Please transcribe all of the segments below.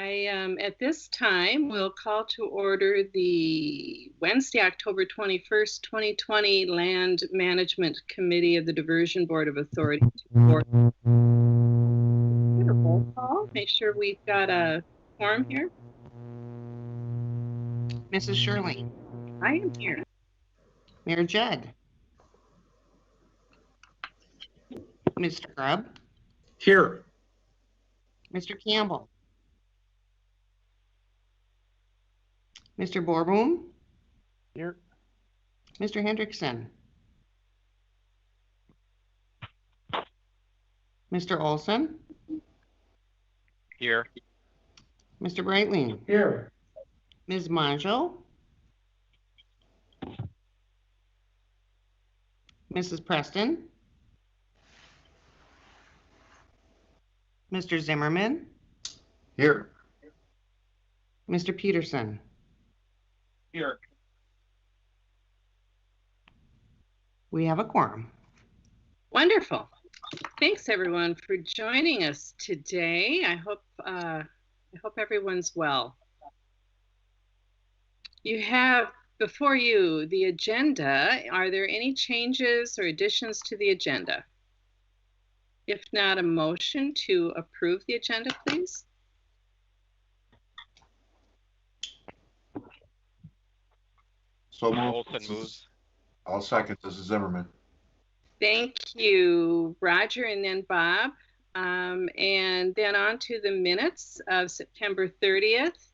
At this time, we'll call to order the Wednesday, October 21st, 2020 Land Management Committee of the Diversion Board of Authority. Roll call. Make sure we've got a quorum here. Mrs. Shirley. I am here. Mayor Judd. Mr. Grubb. Here. Mr. Campbell. Mr. Borboom. Here. Mr. Hendrickson. Mr. Olson. Here. Mr. Breitling. Here. Ms. Maggio. Mrs. Preston. Mr. Zimmerman. Here. Mr. Peterson. Here. We have a quorum. Wonderful. Thanks everyone for joining us today. I hope everyone's well. You have before you the agenda. Are there any changes or additions to the agenda? If not, a motion to approve the agenda, please. So Olson moves. I'll second. This is Zimmerman. Thank you, Roger, and then Bob. And then on to the minutes of September 30th.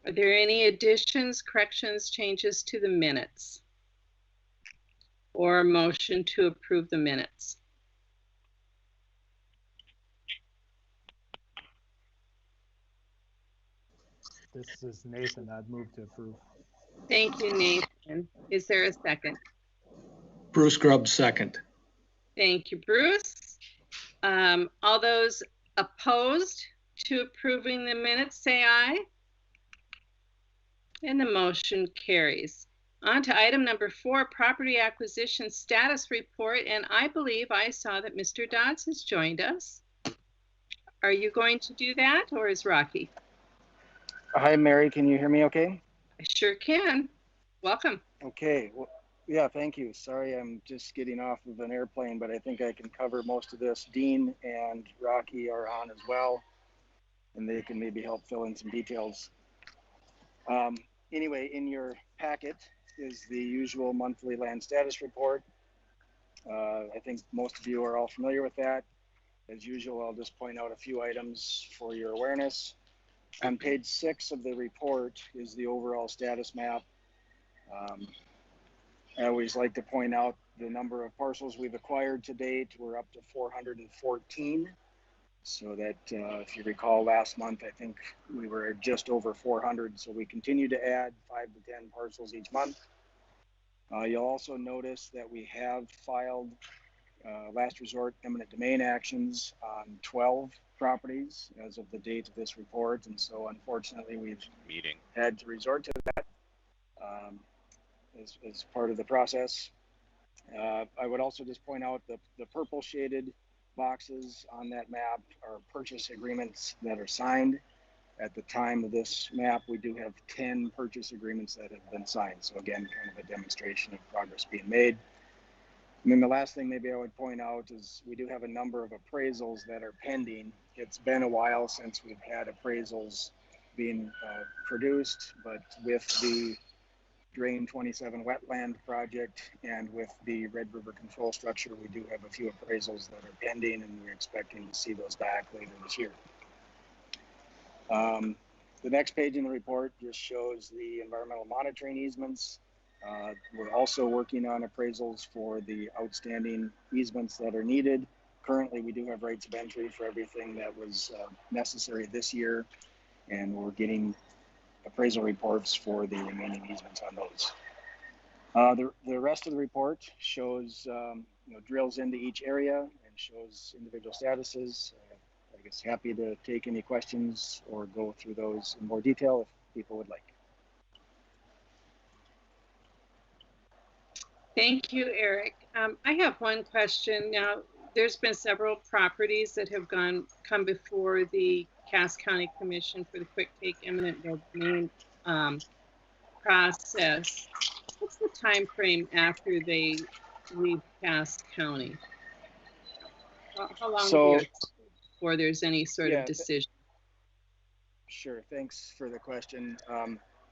Are there any additions, corrections, changes to the minutes? Or a motion to approve the minutes? This is Nathan. I'd move to approve. Thank you, Nathan. Is there a second? Bruce Grubb, second. Thank you, Bruce. All those opposed to approving the minutes, say aye. And the motion carries. On to item number 4, property acquisition status report. And I believe I saw that Mr. Dodds has joined us. Are you going to do that, or is Rocky? Hi, Mary. Can you hear me okay? I sure can. Welcome. Okay. Well, yeah, thank you. Sorry, I'm just getting off of an airplane, but I think I can cover most of this. Dean and Rocky are on as well, and they can maybe help fill in some details. Anyway, in your packet is the usual monthly land status report. I think most of you are all familiar with that. As usual, I'll just point out a few items for your awareness. On page 6 of the report is the overall status map. I always like to point out the number of parcels we've acquired to date. We're up to 414. So that if you recall last month, I think we were just over 400. So we continue to add 5 to 10 parcels each month. You'll also notice that we have filed last resort eminent domain actions on 12 properties as of the date of this report. And so unfortunately, we've had to resort to that as part of the process. I would also just point out the purple shaded boxes on that map are purchase agreements that are signed. At the time of this map, we do have 10 purchase agreements that have been signed. So again, kind of a demonstration of progress being made. And then the last thing maybe I would point out is we do have a number of appraisals that are pending. It's been a while since we've had appraisals being produced, but with the Drain 27 wetland project and with the Red River control structure, we do have a few appraisals that are pending, and we're expecting to see those back later this year. The next page in the report just shows the environmental monitoring easements. We're also working on appraisals for the outstanding easements that are needed. Currently, we do have rights of entry for everything that was necessary this year, and we're getting appraisal reports for the remaining easements on those. The rest of the report shows, drills into each area and shows individual statuses. I guess happy to take any questions or go through those in more detail if people would like. Thank you, Eric. I have one question. Now, there's been several properties that have come before the Cass County Commission for the quick take eminent domain process. What's the time frame after they leave Cass County? How long So, before there's any sort yeah, of decision? Sure. Thanks for the question.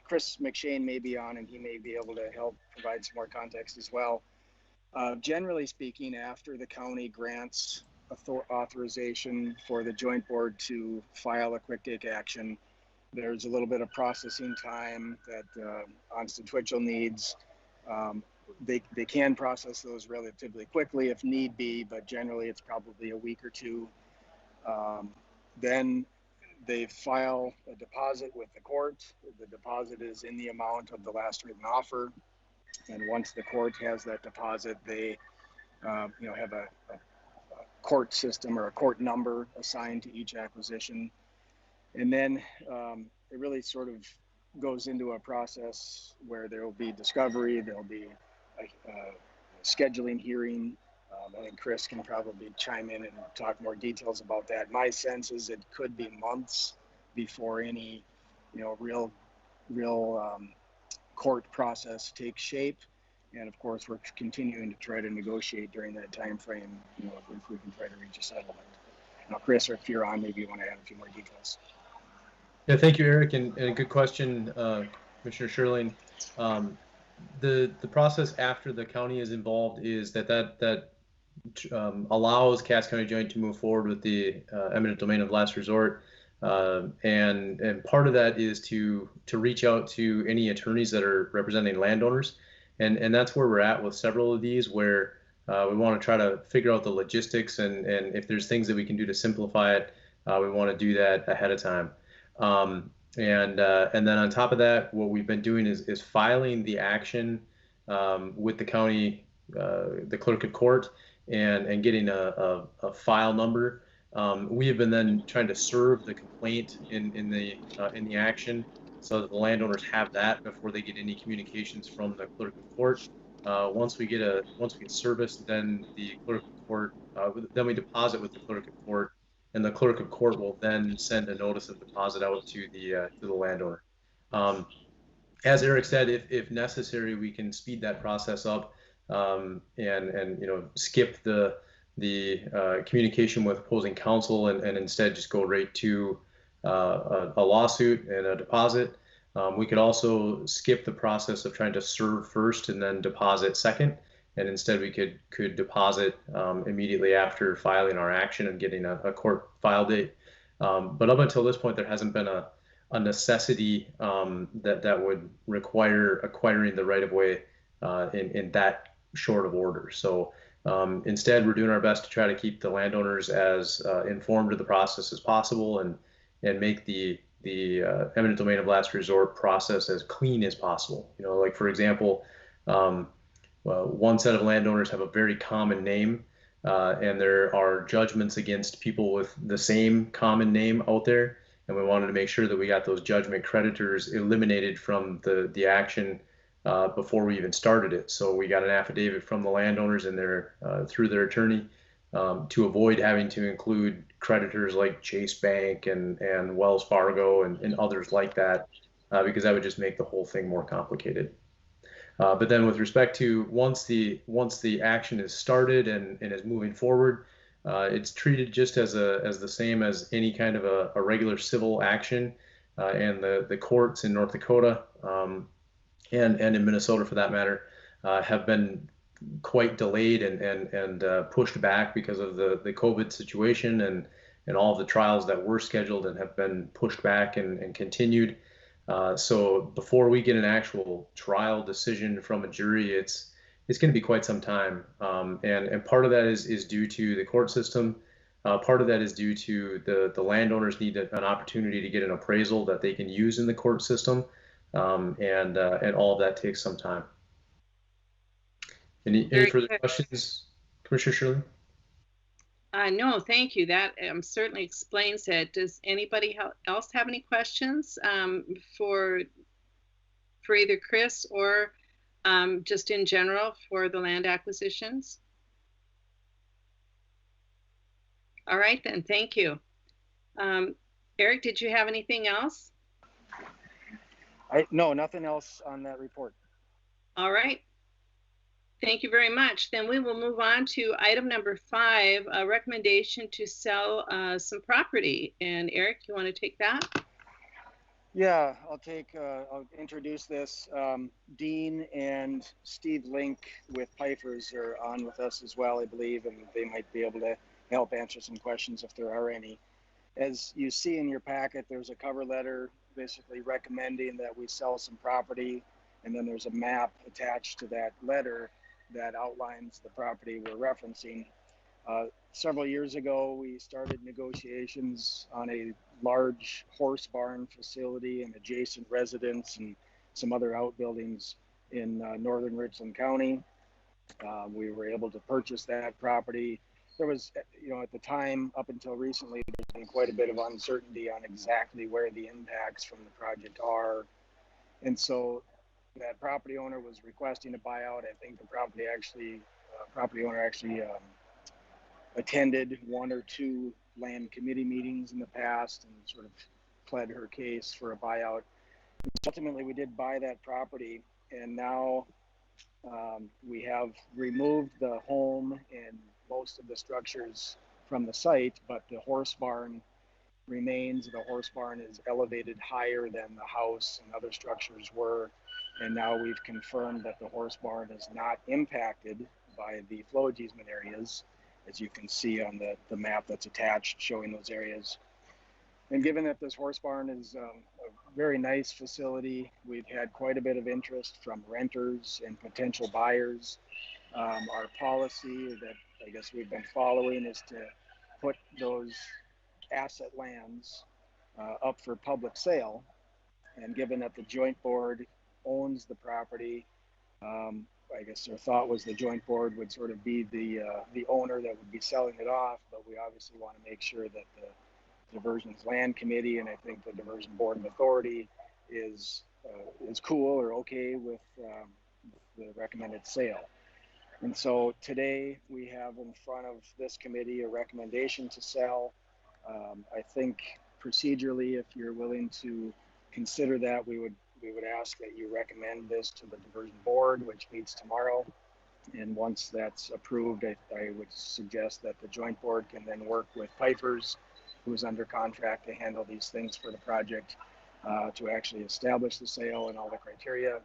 Chris McShane may be on, and he may be able to help provide some more context as well. Generally speaking, after the county grants authorization for the joint board to file a quick take action, there's a little bit of processing time that Onsted Twitchell needs. They can process those relatively quickly if need be, but generally it's probably a week or two. Then they file a deposit with the court. The deposit is in the amount of the last written offer. And once the court has that deposit, they have a court system or a court number assigned to each acquisition. And then it really sort of goes into a process where there will be discovery, there'll be a scheduling hearing. I think Chris can probably chime in and talk more details about that. My sense is it could be months before any, real court process takes shape. And of course, we're continuing to try to negotiate during that time frame, if we can try to reach a settlement. Now, Chris, or if you're on, maybe you want to add a few more details. Yeah, thank you, Eric, and a good question, Commissioner Sherling. The process after the county is involved is that allows Cass County Joint to move forward with the eminent domain of last resort, and part of that is to reach out to any attorneys that are representing landowners, and that's where we're at with several of these, where we want to try to figure out the logistics, and if there's things that we can do to simplify it, we want to do that ahead of time. And then on top of that, what we've been doing is filing the action with the county, the clerk of court, and getting a file number. We have been then trying to serve the complaint in the action, so that the landowners have that before they get any communications from the clerk of court. Once we get service, then the clerk of court, then we deposit with the clerk of court, and the clerk of court will then send a notice of deposit out to the landowner. As Eric said, if necessary, we can speed that process up, and skip the communication with opposing counsel, and instead just go right to a lawsuit and a deposit. We could also skip the process of trying to serve first and then deposit second, and instead we could deposit immediately after filing our action and getting a court file date. But up until this point, there hasn't been a necessity that would require acquiring the right of way in that short of order. So instead, we're doing our best to try to keep the landowners as informed of the process as possible, and make the eminent domain of last resort process as clean as possible. Like for example, one set of landowners have a very common name, and there are judgments against people with the same common name out there, and we wanted to make sure that we got those judgment creditors eliminated from the action before we even started it. So we got an affidavit from the landowners and through their attorney to avoid having to include creditors like Chase Bank and Wells Fargo and others like that, because that would just make the whole thing more complicated. But then with respect to once the action is started and is moving forward, it's treated just as the same as any kind of a regular civil action, and the courts in North Dakota and in Minnesota for that matter have been quite delayed and pushed back because of the COVID situation and all of the trials that were scheduled and have been pushed back and continued. So before we get an actual trial decision from a jury, it's going to be quite some time. And part of that is due to the court system. Part of that is due to the landowners need an opportunity to get an appraisal that they can use in the court system. And all of that takes some time. Any further questions, Commissioner Shirley? No, thank you. That certainly explains it. Does anybody else have any questions for either Chris or just in general for the land acquisitions? All right, then. Thank you. Eric, did you have anything else? No, nothing else on that report. All right. Thank you very much. Then we will move on to item number 5, a recommendation to sell some property. And Eric, you want to take that? Yeah, I'll introduce this. Dean and Steve Link with Pfeiffer's are on with us as well, I believe, and they might be able to help answer some questions if there are any. As you see in your packet, there's a cover letter basically recommending that we sell some property, and then there's a map attached to that letter that outlines the property we're referencing. Several years ago, we started negotiations on a large horse barn facility and adjacent residence and some other outbuildings in northern Richland County. We were able to purchase that property. There was, at the time, up until recently, there's been quite a bit of uncertainty on exactly where the impacts from the project are. And so that property owner was requesting a buyout. I think the property owner actually attended 1 or 2 land committee meetings in the past and sort of pled her case for a buyout. Ultimately, we did buy that property, and now we have removed the home and most of the structures from the site, but the horse barn remains. The horse barn is elevated higher than the house and other structures were, and now we've confirmed that the horse barn is not impacted by the flowage easement areas, as you can see on the map that's attached showing those areas. And given that this horse barn is a very nice facility, we've had quite a bit of interest from renters and potential buyers. Our policy that I guess we've been following is to put those asset lands up for public sale. And given that the joint board owns the property, I guess our thought was the joint board would sort of be the owner that would be selling it off, but we obviously want to make sure that the Diversion's Land Committee and I think the Diversion Board of Authority is cool or okay with the recommended sale. And so today we have in front of this committee a recommendation to sell. I think procedurally, if you're willing to consider that, we would ask that you recommend this to the Diversion Board, which meets tomorrow. And once that's approved, I would suggest that the joint board can then work with Pfeiffer's, who is under contract to handle these things for the project, to actually establish the sale and all the criteria.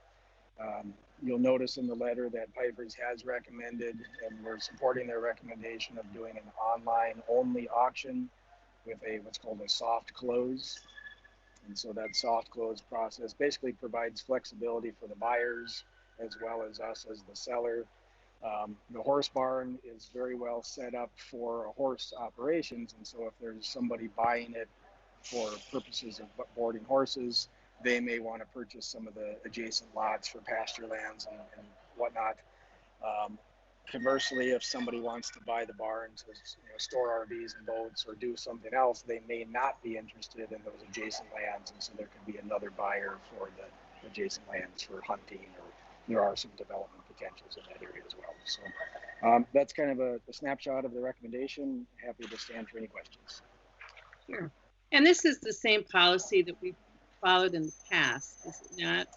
You'll notice in the letter that Pfeiffer's has recommended, and we're supporting their recommendation of doing an online only auction with what's called a soft close. And so that soft close process basically provides flexibility for the buyers as well as us as the seller. The horse barn is very well set up for horse operations. And so if there's somebody buying it for purposes of boarding horses, they may want to purchase some of the adjacent lots for pasture lands and whatnot. Conversely, if somebody wants to buy the barn to store RVs and boats or do something else, they may not be interested in those adjacent lands, and so there could be another buyer for the adjacent lands for hunting, or there are some development potentials in that area as well. So that's kind of a snapshot of the recommendation. Happy to stand for any questions. Sure. And this is the same policy that we've followed in the past, is it not?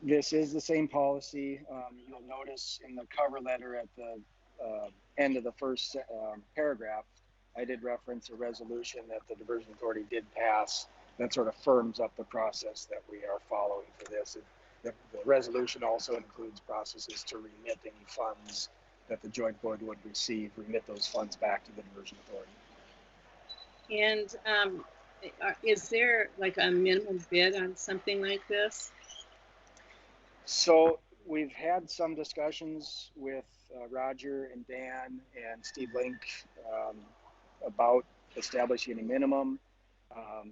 This is the same policy. You'll notice in the cover letter at the end of the first paragraph, I did reference a resolution that the Diversion Authority did pass that sort of firms up the process that we are following for this. The resolution also includes processes to remit any funds that the joint board would receive, remit those funds back to the Diversion Authority. And is there like a minimum bid on something like this? So we've had some discussions with Roger and Dan and Steve Link about establishing a minimum.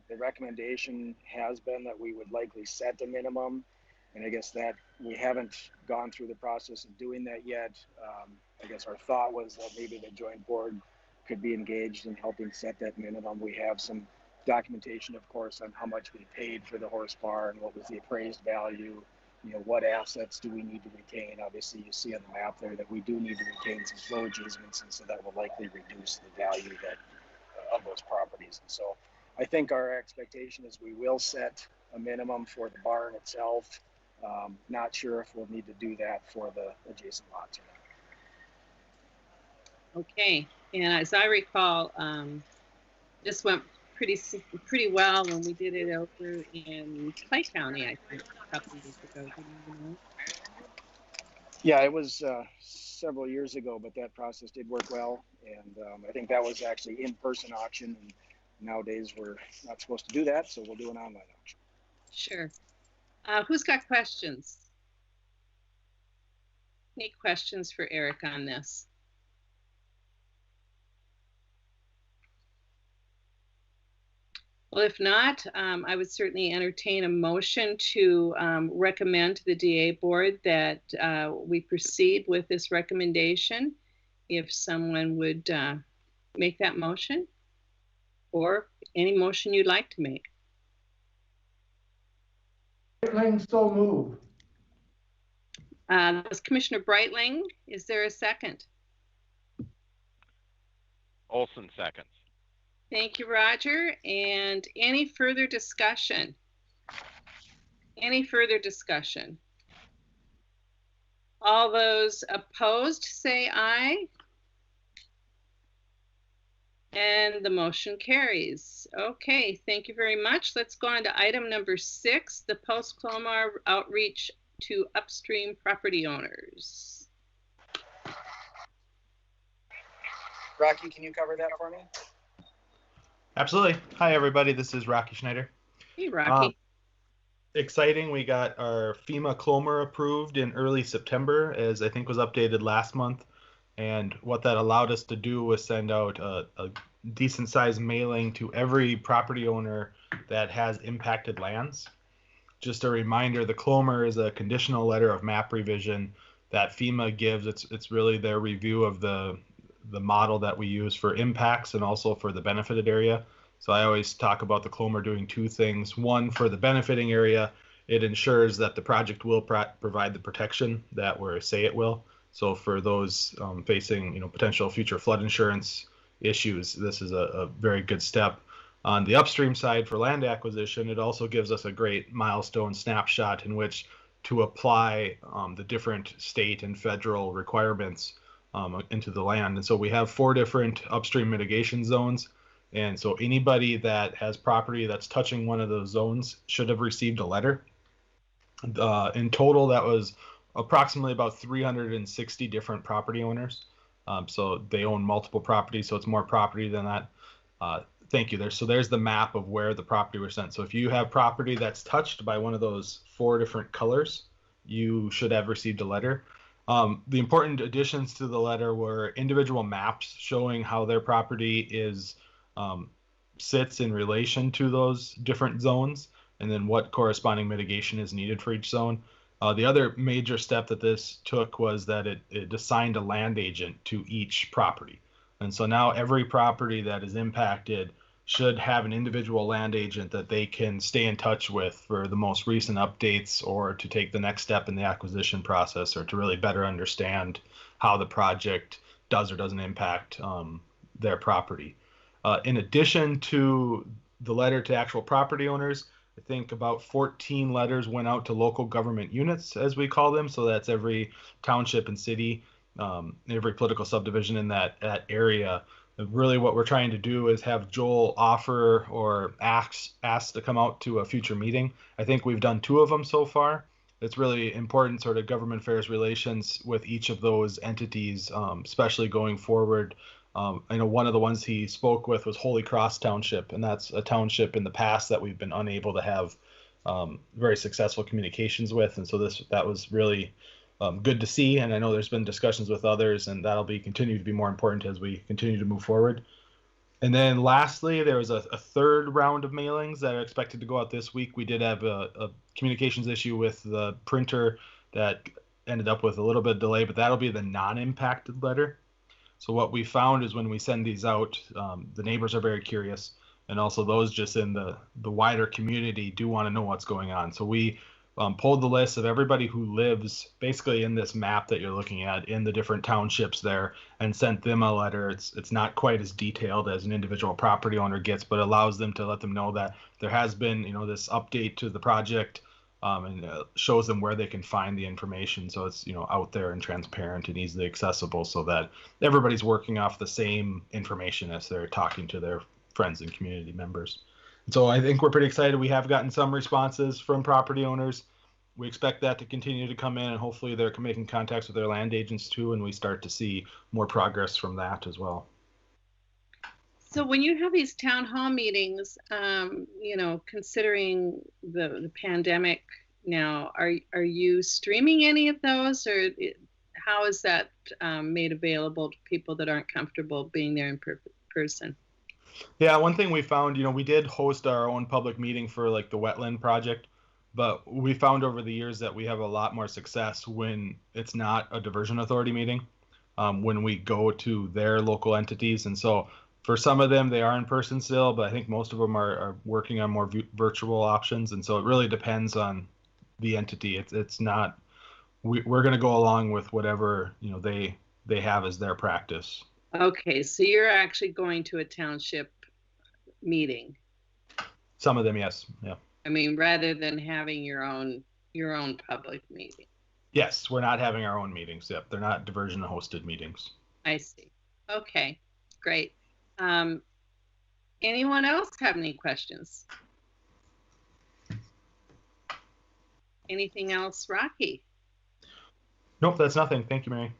The recommendation has been that we would likely set a minimum, and I guess that we haven't gone through the process of doing that yet. I guess our thought was that maybe the joint board could be engaged in helping set that minimum. We have some documentation, of course, on how much we paid for the horse barn, what was the appraised value, what assets do we need to retain. Obviously, you see on the map there that we do need to retain some flowage easements, and so that will likely reduce the value of those properties. And so I think our expectation is we will set a minimum for the barn itself. Not sure if we'll need to do that for the adjacent lots or not. Okay, and as I recall, this went pretty well when we did it over in Clay County, I think, a couple of years ago. Didn't you know? Yeah, it was several years ago, but that process did work well. And I think that was actually in-person auction. And nowadays we're not supposed to do that, so we'll do an online auction. Sure. Who's got questions? Any questions for Eric on this? Well, if not, I would certainly entertain a motion to recommend to the DA board that we proceed with this recommendation. If someone would make that motion, or any motion you'd like to make. Brightling, so move. That's Commissioner Brightling. Is there a second? Olson seconds. Thank you, Roger. And any further discussion? Any further discussion? All those opposed say aye. And the motion carries. Okay, thank you very much. Let's go on to item number 6, the post-Clomar outreach to upstream property owners. Rocky, can you cover that for me? Absolutely. Hi, everybody. This is Rocky Schneider. Hey, Rocky. Exciting. We got our FEMA Clomer approved in early September, as I think was updated last month. And what that allowed us to do was send out a decent sized mailing to every property owner that has impacted lands. Just a reminder, the Clomer is a conditional letter of map revision that FEMA gives. It's really their review of the model that we use for impacts and also for the benefited area. So I always talk about the Clomer doing two things. One, for the benefiting area, it ensures that the project will provide the protection that we say it will. So for those facing potential future flood insurance issues, this is a very good step. On the upstream side for land acquisition, it also gives us a great milestone snapshot in which to apply the different state and federal requirements into the land. And so we have 4 different upstream mitigation zones. And so anybody that has property that's touching one of those zones should have received a letter. In total, that was approximately about 360 different property owners. So they own multiple properties, so it's more property than that. Thank you. There's the map of where the property was sent. So if you have property that's touched by one of those 4 different colors, you should have received a letter. The important additions to the letter were individual maps showing how their property is sits in relation to those different zones, and then what corresponding mitigation is needed for each zone. The other major step that this took was that it assigned a land agent to each property. And so now every property that is impacted should have an individual land agent that they can stay in touch with for the most recent updates, or to take the next step in the acquisition process, or to really better understand how the project does or doesn't impact their property. In addition to the letter to actual property owners, I think about 14 letters went out to local government units, as we call them. So that's every township and city, every political subdivision in that area. Really what we're trying to do is have Joel offer or ask to come out to a future meeting. I think we've done 2 of them so far. It's really important sort of government affairs relations with each of those entities, especially going forward. I know one of the ones he spoke with was Holy Cross Township, and that's a township in the past that we've been unable to have very successful communications with. And so that was really good to see. And I know there's been discussions with others, and that'll continue to be more important as we continue to move forward. And then lastly, there was a 3rd round of mailings that are expected to go out this week. We did have a communications issue with the printer that ended up with a little bit of delay, but that'll be the non-impacted letter. So what we found is when we send these out, the neighbors are very curious, and also those just in the wider community do want to know what's going on. So we pulled the list of everybody who lives basically in this map that you're looking at in the different townships there, and sent them a letter. It's not quite as detailed as an individual property owner gets, but allows them to let them know that there has been, this update to the project, and shows them where they can find the information. So it's, out there and transparent and easily accessible, so that everybody's working off the same information as they're talking to their friends and community members. So I think we're pretty excited. We have gotten some responses from property owners. We expect that to continue to come in, and hopefully they're making contacts with their land agents too, and we start to see more progress from that as well. So when you have these town hall meetings, considering the pandemic now, are you streaming any of those, or how is that made available to people that aren't comfortable being there in person? Yeah, one thing we found, we did host our own public meeting for like the wetland project, but we found over the years that we have a lot more success when it's not a diversion authority meeting, when we go to their local entities. And so for some of them, they are in person still, but I think most of them are working on more virtual options. And so it really depends on the entity. It's not, we're going to go along with whatever, they have as their practice. Okay, so you're actually going to a township meeting. Some of them, yes. Yeah. I mean, rather than having your own public meeting. Yes, we're not having our own meetings. Yep, they're not diversion hosted meetings. I see. Okay, great. Anyone else have any questions? Anything else, Rocky? Nope, that's nothing. Thank you, Mary.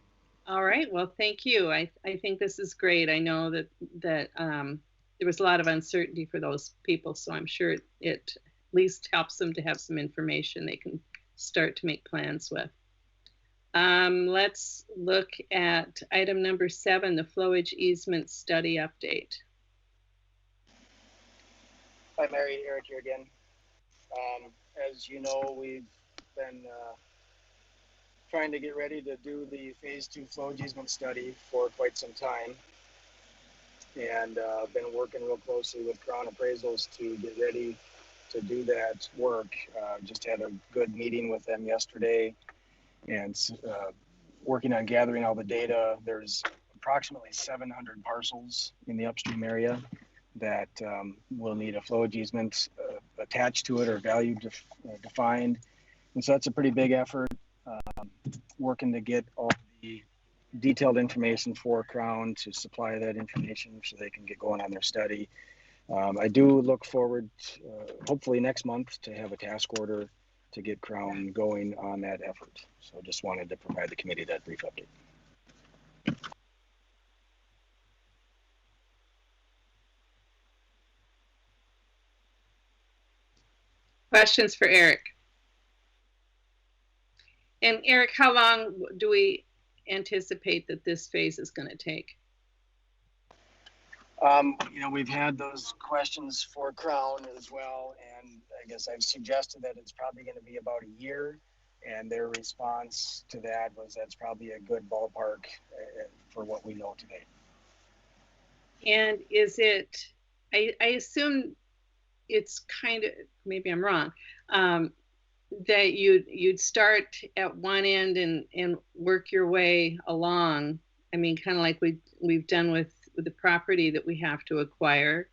All right. Well, thank you. I think this is great. I know that there was a lot of uncertainty for those people, so I'm sure it at least helps them to have some information they can start to make plans with. Let's look at item number 7, the flowage easement study update. Hi, Mary. Eric here again. As you know, we've been trying to get ready to do the phase 2 flowage easement study for quite some time, and been working real closely with Crown Appraisals to get ready to do that work. Just had a good meeting with them yesterday, and working on gathering all the data. There's approximately 700 parcels in the upstream area that will need a flowage easement attached to it or value defined. And so that's a pretty big effort, working to get all the detailed information for Crown to supply that information so they can get going on their study. I do look forward, hopefully next month, to have a task order to get Crown going on that effort. So just wanted to provide the committee that brief update. Questions for Eric? And Eric, how long do we anticipate that this phase is going to take? We've had those questions for Crown as well, and I guess I've suggested that it's probably going to be about a year, and their response to that was that's probably a good ballpark for what we know today. And is it, I assume it's kind of, maybe I'm wrong, that you'd start at one end and work your way along. I mean, kind of like we've done with the property that we have to acquire.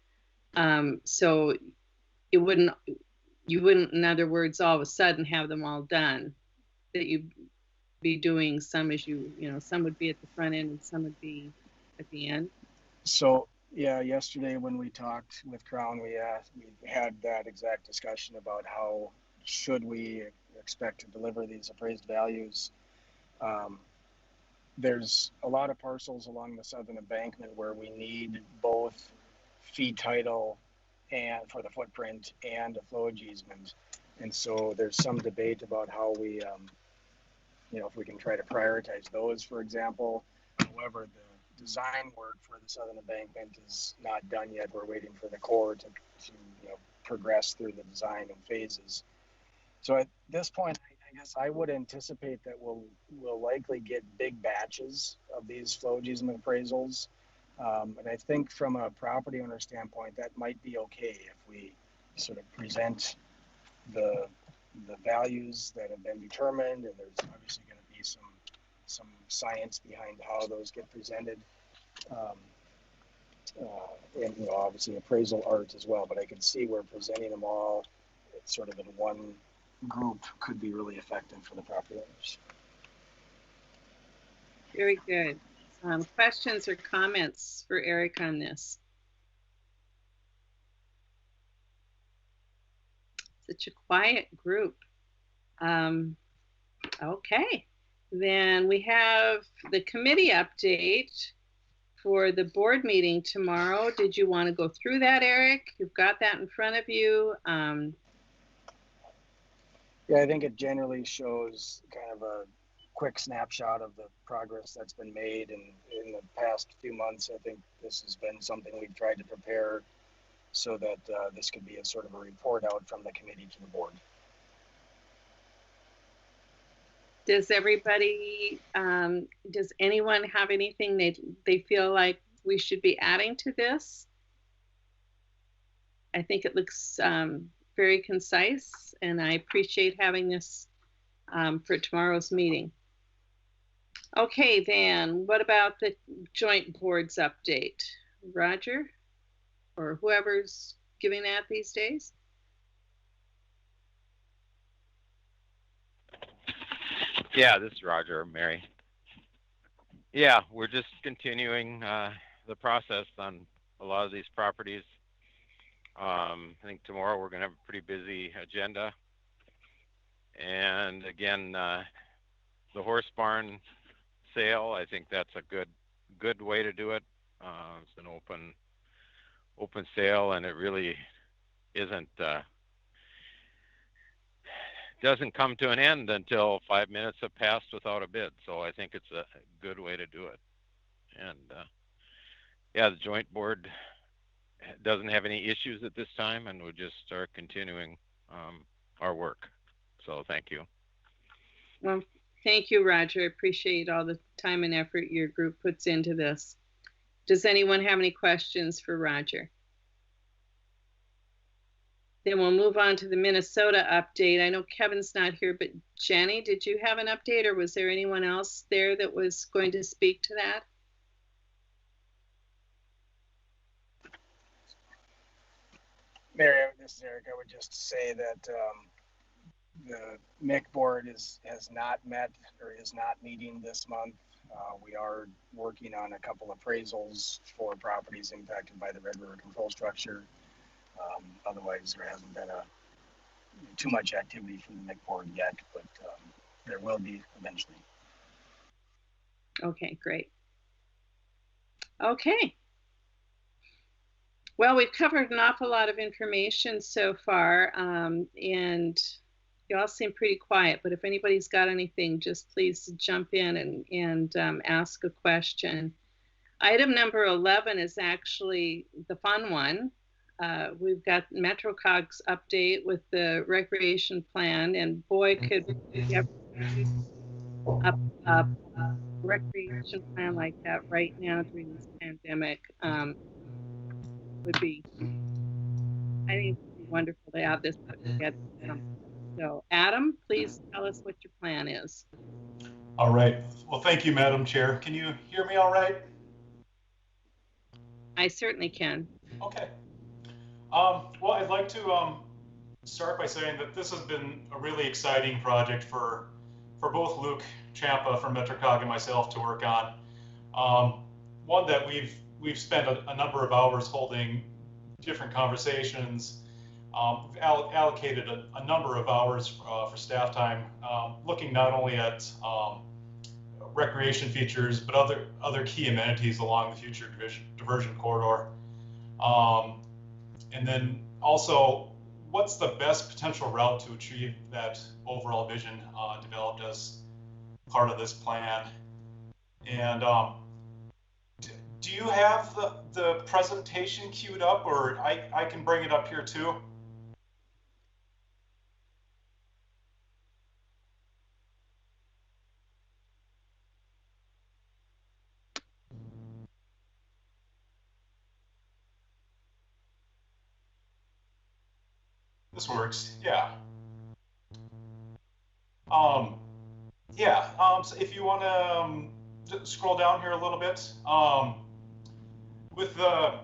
So you wouldn't, in other words, all of a sudden have them all done. That you'd be doing some as some would be at the front end and some would be at the end. So yeah, yesterday when we talked with Crown, we had that exact discussion about how should we expect to deliver these appraised values. There's a lot of parcels along the southern embankment where we need both fee title and for the footprint and a flowage easement. And so there's some debate about how we, if we can try to prioritize those, for example. However, the design work for the southern embankment is not done yet. We're waiting for the Corps to progress through the design in phases. So at this point, I guess I would anticipate that we'll likely get big batches of these flowage easement appraisals. And I think from a property owner standpoint, that might be okay if we sort of present the the values that have been determined, and there's obviously going to be some science behind how those get presented. And obviously appraisal art as well, but I could see where presenting them all sort of in one group could be really effective for the property owners. Very good. Questions or comments for Eric on this? Such a quiet group. Okay, then we have the committee update for the board meeting tomorrow. Did you want to go through that, Eric? You've got that in front of you. Yeah, I think it generally shows kind of a quick snapshot of the progress that's been made. And in the past few months, I think this has been something we've tried to prepare so that this could be a sort of a report out from the committee to the board. Does everybody, does anyone have anything they feel like we should be adding to this? I think it looks very concise, and I appreciate having this for tomorrow's meeting. Okay, then, what about the joint boards update? Roger, or whoever's giving that these days? Yeah, this is Roger, Mary. Yeah, we're just continuing the process on a lot of these properties. I think tomorrow we're going to have a pretty busy agenda. And again, the horse barn sale, I think that's a good way to do it. It's an open sale, and it really isn't doesn't come to an end until 5 minutes have passed without a bid. So I think it's a good way to do it. And yeah, the joint board doesn't have any issues at this time, and we'll just start continuing our work. So thank you. Well, thank you, Roger. I appreciate all the time and effort your group puts into this. Does anyone have any questions for Roger? Then we'll move on to the Minnesota update. I know Kevin's not here, but Jenny, did you have an update, or was there anyone else there that was going to speak to that? Mary, this is Eric. I would just say that the MIC board has not met or is not meeting this month. We are working on a couple appraisals for properties impacted by the Red River control structure. Otherwise, there hasn't been too much activity from the MIC board yet, but there will be eventually. Okay, great. Okay. Well, we've covered an awful lot of information so far, and you all seem pretty quiet, but if anybody's got anything, just please jump in and ask a question. Item number 11 is actually the fun one. We've got MetroCog's update with the recreation plan, and boy, could we ever use a recreation plan like that right now during this pandemic. Would be, I think it would be wonderful to have this put together. So, Adam, please tell us what your plan is. All right. Well, thank you, Madam Chair. Can you hear me all right? I certainly can. Okay. Well, I'd like to start by saying that this has been a really exciting project for both Luke Champa from MetroCog and myself to work on. One that we've spent a number of hours holding different conversations. We've allocated a number of hours for staff time, looking not only at recreation features, but other key amenities along the future diversion corridor. And then also, what's the best potential route to achieve that overall vision developed as part of this plan? And do you have the presentation queued up, or I can bring it up here too? This works, yeah. So if you want to scroll down here a little bit, with the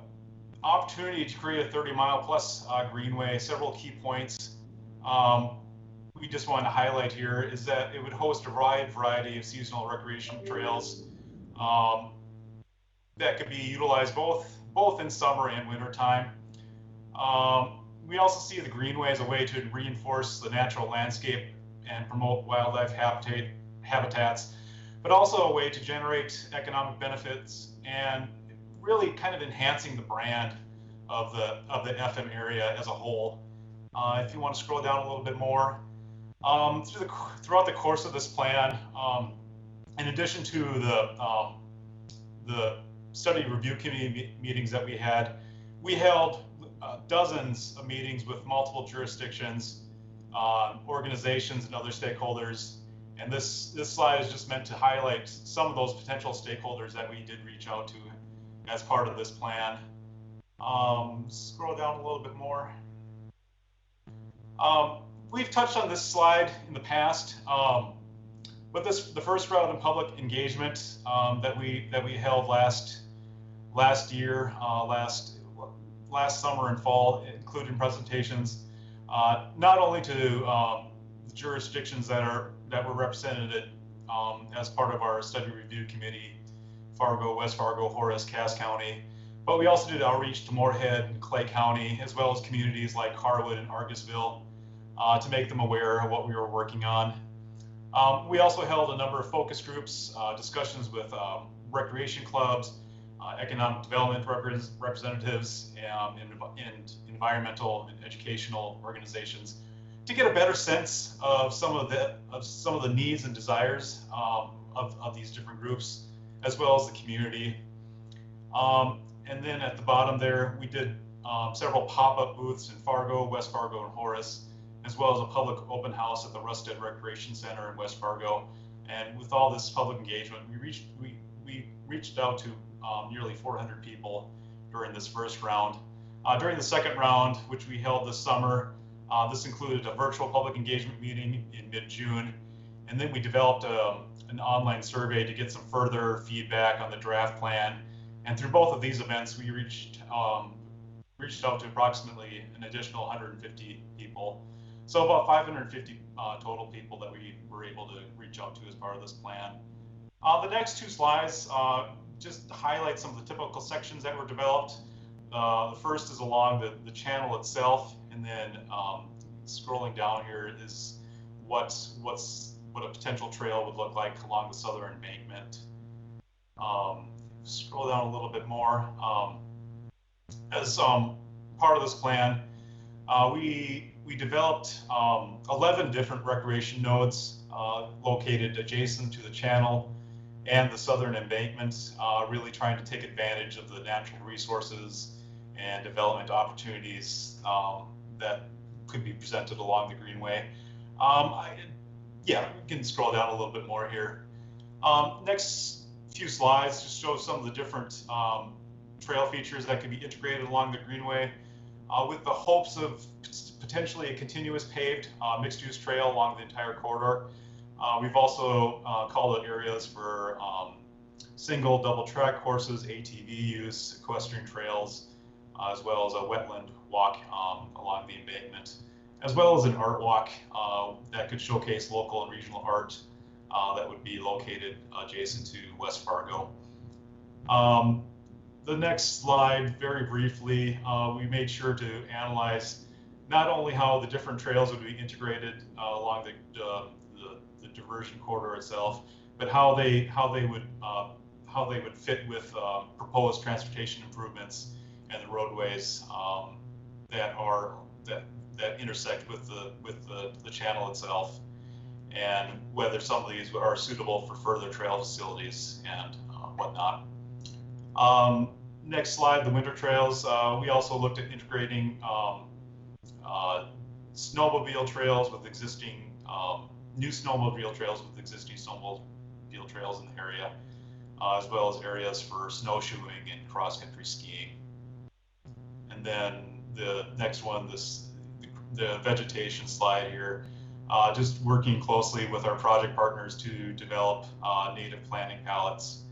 opportunity to create a 30-mile plus greenway, several key points we just want to highlight here is that it would host a wide variety of seasonal recreation trails that could be utilized both in summer and winter time. We also see the greenway as a way to reinforce the natural landscape and promote wildlife habitats, but also a way to generate economic benefits and really kind of enhancing the brand of the FM area as a whole. If you want to scroll down a little bit more, throughout the course of this plan, in addition to the study review committee meetings that we held dozens of meetings with multiple jurisdictions, organizations, and other stakeholders. And this slide is just meant to highlight some of those potential stakeholders that we did reach out to as part of this plan. Scroll down a little bit more. We've touched on this slide in the past, but the first round of public engagement that we held last year, last summer and fall, including presentations, not only to the jurisdictions that were represented as part of our study review committee, Fargo, West Fargo, Horace, Cass County, but we also did outreach to Moorhead and Clay County, as well as communities like Harwood and Argusville, to make them aware of what we were working on. We also held a number of focus groups, discussions with recreation clubs, economic development representatives, and environmental and educational organizations to get a better sense of some of the needs and desires of these different groups, as well as the community. And then at the bottom there, we did several pop-up booths in Fargo, West Fargo, and Horace, as well as a public open house at the Rusted Recreation Center in West Fargo. And with all this public engagement, we reached out to nearly 400 people during this first round. During the second round, which we held this summer, this included a virtual public engagement meeting in mid-June, and then we developed an online survey to get some further feedback on the draft plan. And through both of these events, we reached out to approximately an additional 150 people. So about 550 total people that we were able to reach out to as part of this plan. The next two slides just highlight some of the typical sections that were developed. The first is along the channel itself, and then scrolling down here is what a potential trail would look like along the southern embankment. Scroll down a little bit more. As part of this plan, we developed 11 different recreation nodes located adjacent to the channel and the southern embankment, really trying to take advantage of the natural resources and development opportunities that could be presented along the Greenway. Yeah, we can scroll down a little bit more here. Next few slides just show some of the different trail features that can be integrated along the Greenway with the hopes of potentially a continuous paved mixed-use trail along the entire corridor. We've also called out areas for single, double track courses, ATV use, equestrian trails, as well as a wetland walk along the embankment, as well as an art walk that could showcase local and regional art that would be located adjacent to West Fargo. The next slide, very briefly, we made sure to analyze not only how the different trails would be integrated along the diversion corridor itself, but how they would fit with proposed transportation improvements and the roadways that intersect with the channel itself, and whether some of these are suitable for further trail facilities and whatnot. Next slide, the winter trails. We also looked at integrating snowmobile trails with existing, new snowmobile trails with existing snowmobile trails in the area, as well as areas for snowshoeing and cross-country skiing. And then the next one, the vegetation slide here. just working closely with our project partners to develop native planting palettes,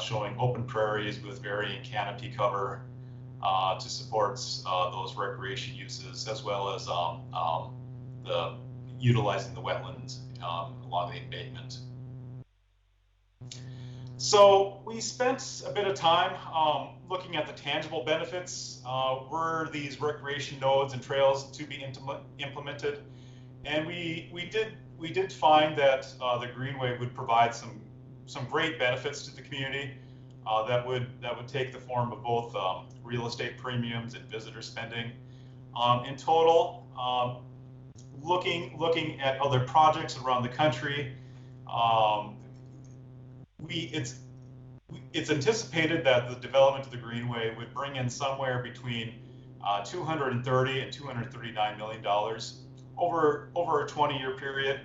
showing open prairies with varying canopy cover to support those recreation uses, as well as utilizing the wetlands along the embankment. So we spent a bit of time looking at the tangible benefits. Were these recreation nodes and trails to be implemented? And we did find that the Greenway would provide some great benefits to the community that would take the form of both real estate premiums and visitor spending. In total, looking at other projects around the country, it's anticipated that the development of the Greenway would bring in somewhere between $230 and $239 million over a 20-year period.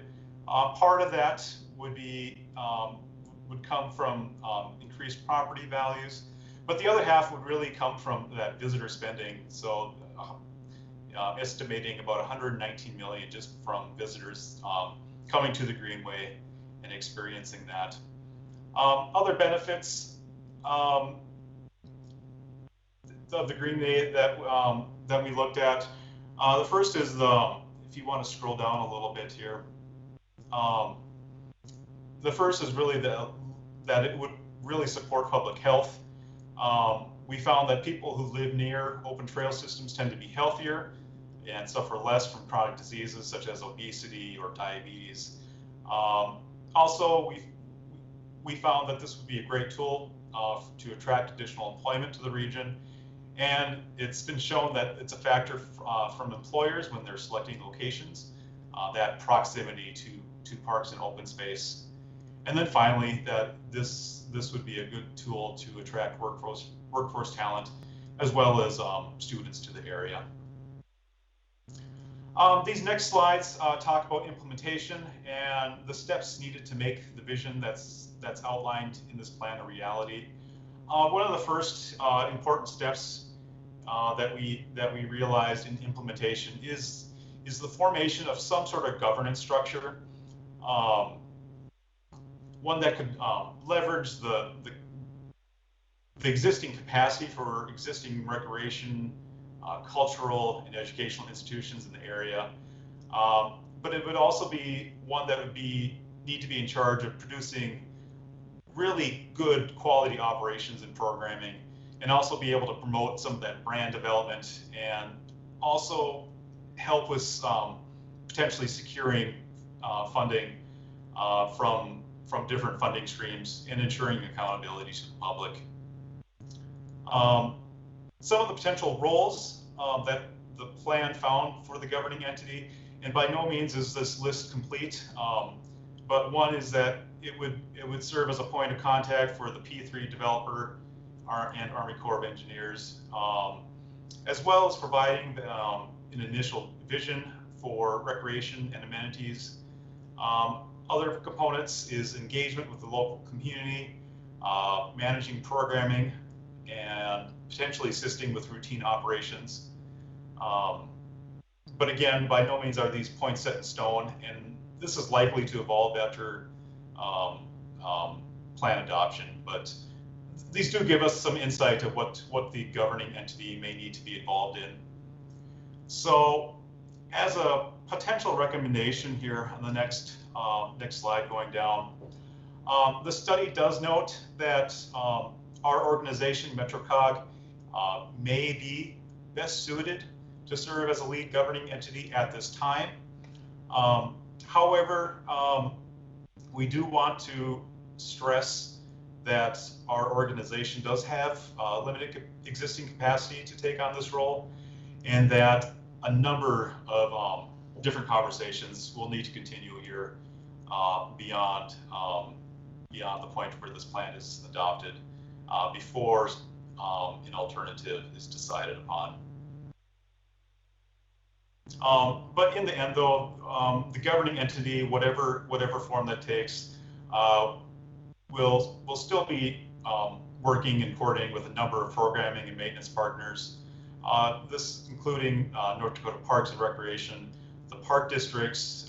Part of that would come from increased property values, but the other half would really come from that visitor spending. So estimating about 119 million just from visitors coming to the Greenway and experiencing that. Other benefits of the Greenway that we looked at. The first is if you want to scroll down a little bit here. The first is really that it would really support public health. We found that people who live near open trail systems tend to be healthier and suffer less from chronic diseases such as obesity or diabetes. Also, we found that this would be a great tool to attract additional employment to the region. And it's been shown that it's a factor from employers when they're selecting locations, that proximity to parks and open space. And then finally, that this would be a good tool to attract workforce talent, as well as students to the area. These next slides talk about implementation and the steps needed to make the vision that's outlined in this plan a reality. One of the first important steps that we realized in implementation is the formation of some sort of governance structure, one that could leverage the existing capacity for existing recreation, cultural and educational institutions in the area, but it would also be one that would need to be in charge of producing really good quality operations and programming, and also be able to promote some of that brand development, and also help with potentially securing funding from different funding streams and ensuring accountability to the public. Some of the potential roles that the plan found for the governing entity, and by no means is this list complete, but one is that it would serve as a point of contact for the P3 developer and Army Corps of Engineers, as well as providing an initial vision for recreation and amenities. Other components is engagement with the local community, managing programming, and potentially assisting with routine operations. But again, by no means are these points set in stone, and this is likely to evolve after plan adoption. But these do give us some insight of what the governing entity may need to be involved in. So as a potential recommendation here on the next slide going down, the study does note that our organization, MetroCog, may be best suited to serve as a lead governing entity at this time. However, we do want to stress that our organization does have limited existing capacity to take on this role, and that a number of different conversations will need to continue here beyond the point where this plan is adopted, before an alternative is decided upon. But in the end, though, the governing entity, whatever form that takes, will still be working and coordinating with a number of programming and maintenance partners. This including North Dakota Parks and Recreation, the park districts,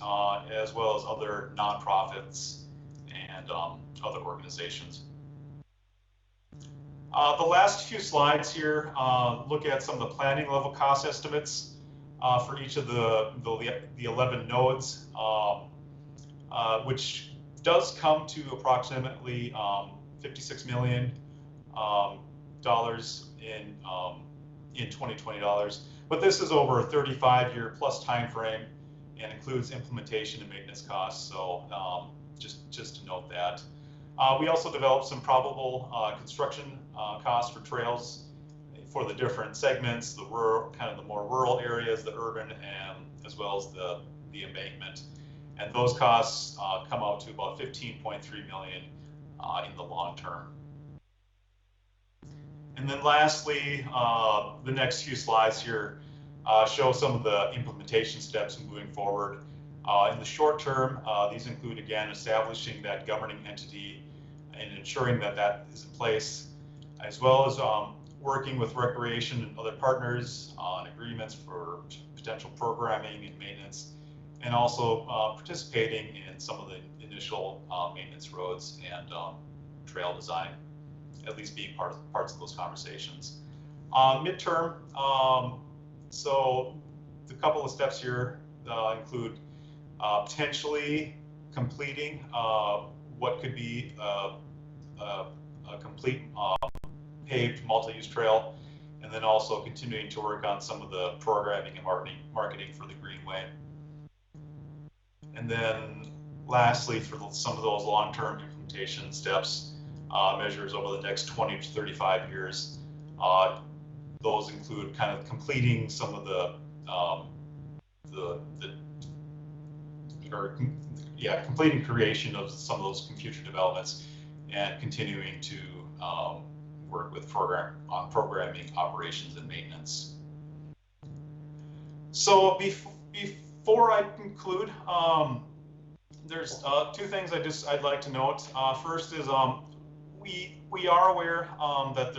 as well as other nonprofits and other organizations. The last few slides here look at some of the planning level cost estimates for each of the 11 nodes, which does come to approximately $56 million in 2020 dollars. But this is over a 35-year plus time frame and includes implementation and maintenance costs. So just to note that. We also developed some probable construction costs for trails for the different segments, the rural, kind of the more rural areas, the urban, and as well as the embankment. And those costs come out to about $15.3 million in the long term. And then lastly, the next few slides here show some of the implementation steps moving forward. In the short term, these include, again, establishing that governing entity and ensuring that that is in place, as well as working with recreation and other partners on agreements for potential programming and maintenance, and also participating in some of the initial maintenance roads and trail design, at least being parts of those conversations. Midterm, so the couple of steps here include potentially completing what could be a complete paved multi-use trail, and then also continuing to work on some of the programming and marketing for the Greenway. And then lastly, for some of those long-term implementation steps, measures over the next 20 to 35 years, those include kind of completing some of completing creation of some of those future developments and continuing to work with programming, operations, and maintenance. So before I conclude, there's two things I'd like to note. First is we are aware that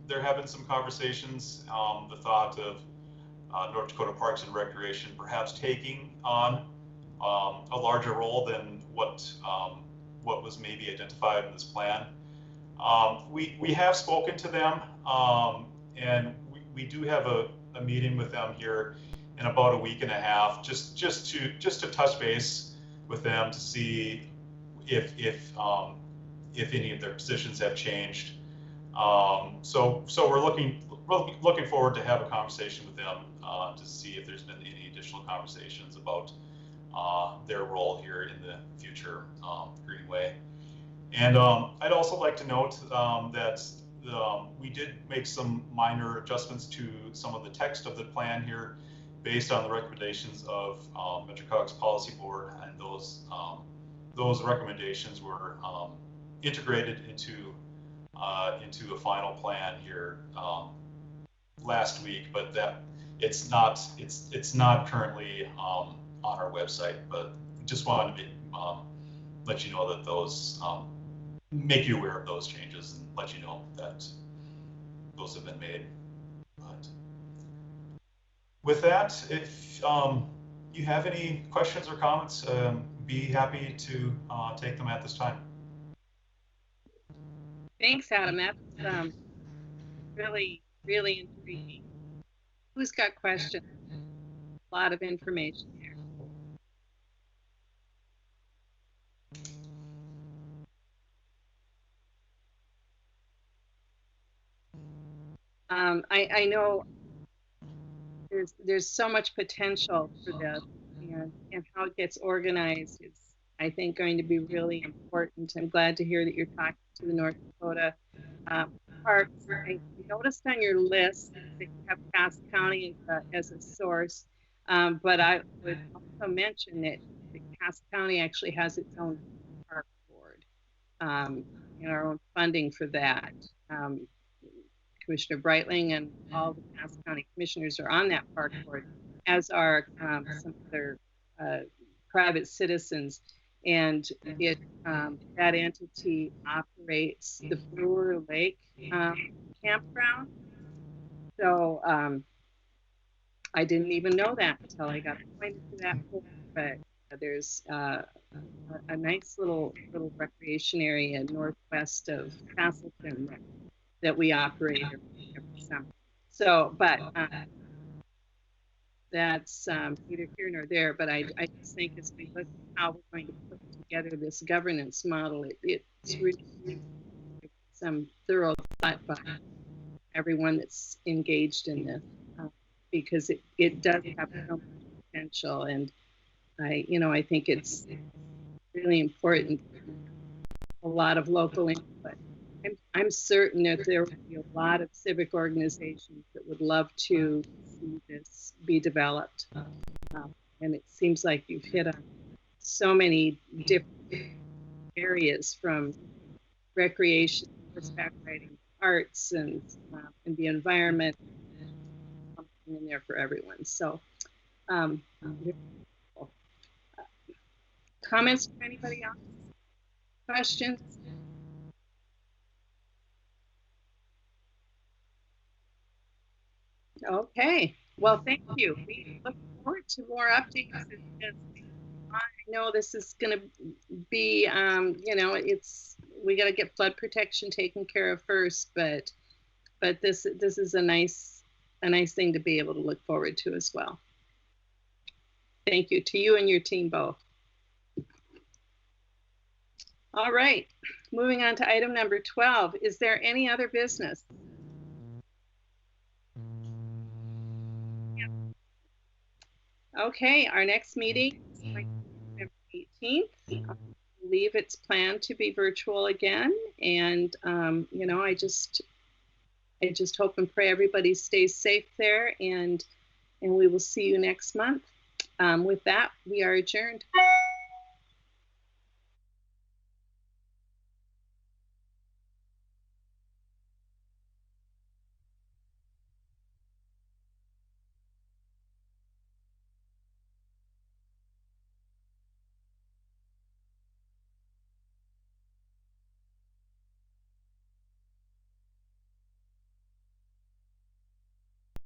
there have been some conversations, the thought of North Dakota Parks and Recreation perhaps taking on a larger role than what was maybe identified in this plan. We have spoken to them, and we do have a meeting with them here in about a week and a half, just to touch base with them to see if any of their positions have changed. So we're looking forward to have a conversation with them to see if there's been any additional conversations about their role here in the future Greenway. And I'd also like to note that we did make some minor adjustments to some of the text of the plan here based on the recommendations of MetroCog's policy board, and those recommendations were integrated into a final plan here last week, but that it's not currently on our website. But just wanted to let you know that those make you aware of those changes and let you know that those have been made. But with that, if you have any questions or comments, be happy to take them at this time. Thanks, Adam. That's really, really intriguing. Who's got questions? A lot of information here. I know there's so much potential for this, and how it gets organized is, I think, going to be really important. I'm glad to hear that you're talking to the North Dakota Parks. I noticed on your list that you have Cass County as a source, but I would also mention that Cass County actually has its own park board, and our own funding for that. Commissioner Breitling and all the Cass County commissioners are on that park board, as are some other private citizens. And that entity operates the Brewer Lake campground. So I didn't even know that until I got appointed to that board, but there's a nice little recreation area northwest of Castleton that we operate every summer. So, but that's neither here nor there. But I just think as we look at how we're going to put together this governance model, it's really some thorough thought by everyone that's engaged in this, because it does have so much potential, and I think it's really important. A lot of local input. I'm certain that there will be a lot of civic organizations that would love to see this be developed. And it seems like you've hit on so many different areas, from recreation, horseback riding, arts, and the environment, something in there for everyone. So, comments from anybody else? Questions? Okay. Well, thank you. We look forward to more updates. I know this is going to be, we got to get flood protection taken care of first, but this is a nice thing to be able to look forward to as well. Thank you to you and your team both. All right, moving on to item number 12. Is there any other business? Okay, our next meeting is November 18th. I believe it's planned to be virtual again, and I just hope and pray everybody stays safe there, and we will see you next month. With that, we are adjourned.